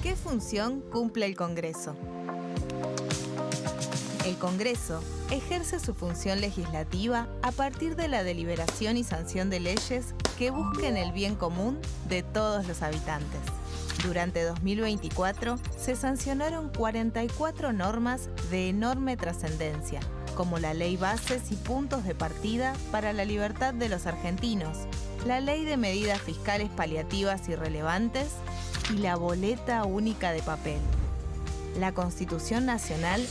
¿Qué función cumple el Congreso? El Congreso ejerce su función legislativa a partir de la deliberación y sanción de leyes que busquen el bien común de todos los habitantes. Durante 2024 se sancionaron 44 normas de enorme trascendencia, como la Ley Bases y Puntos de Partida para la Libertad de los Argentinos, la Ley de Medidas Fiscales Paliativas y Relevantes y la Boleta Única de Papel. La Constitución Nacional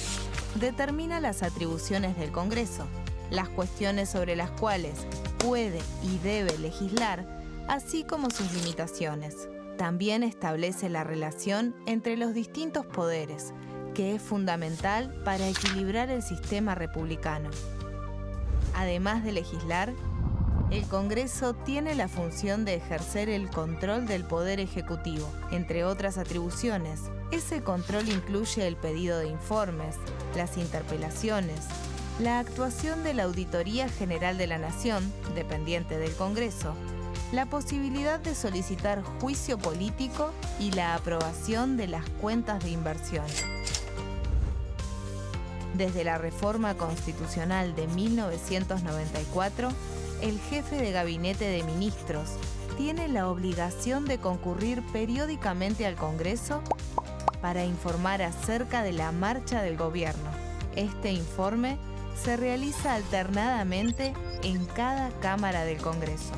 determina las atribuciones del Congreso, las cuestiones sobre las cuales puede y debe legislar, así como sus limitaciones. También establece la relación entre los distintos poderes, que es fundamental para equilibrar el sistema republicano. Además de legislar, el Congreso tiene la función de ejercer el control del Poder Ejecutivo. Entre otras atribuciones, ese control incluye el pedido de informes, las interpelaciones, la actuación de la Auditoría General de la Nación, dependiente del Congreso, la posibilidad de solicitar juicio político y la aprobación de las cuentas de inversión. Desde la reforma constitucional de 1994, el jefe de gabinete de ministros tiene la obligación de concurrir periódicamente al Congreso para informar acerca de la marcha del gobierno. Este informe se realiza alternadamente en cada Cámara del Congreso.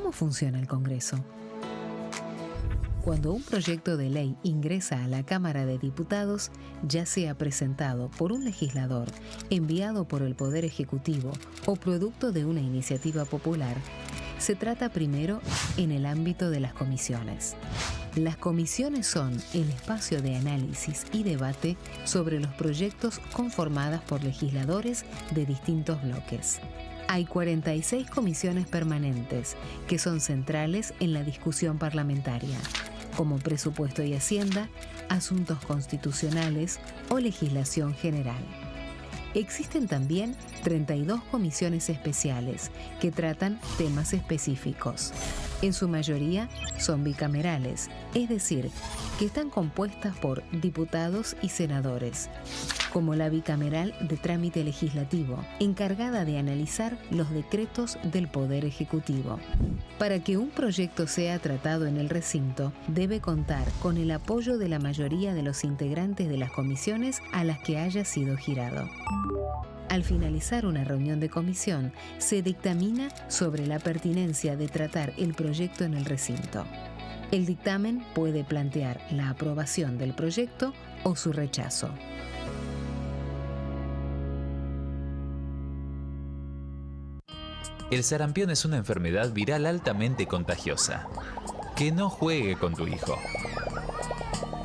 ¿Cómo funciona el Congreso? Cuando un proyecto de ley ingresa a la Cámara de Diputados, ya sea presentado por un legislador, enviado por el Poder Ejecutivo o producto de una iniciativa popular, se trata primero en el ámbito de las comisiones. Las comisiones son el espacio de análisis y debate sobre los proyectos conformadas por legisladores de distintos bloques. Hay 46 comisiones permanentes que son centrales en la discusión parlamentaria, como Presupuesto y Hacienda, Asuntos Constitucionales o Legislación General. Existen también 32 comisiones especiales que tratan temas específicos. En su mayoría son bicamerales, es decir, que están compuestas por diputados y senadores, como la bicameral de trámite legislativo, encargada de analizar los decretos del Poder Ejecutivo. Para que un proyecto sea tratado en el recinto, debe contar con el apoyo de la mayoría de los integrantes de las comisiones a las que haya sido girado. Al finalizar una reunión de comisión, se dictamina sobre la pertinencia de tratar el proyecto en el recinto. El dictamen puede plantear la aprobación del proyecto o su rechazo. El sarampión es una enfermedad viral altamente contagiosa. Que no juegue con tu hijo.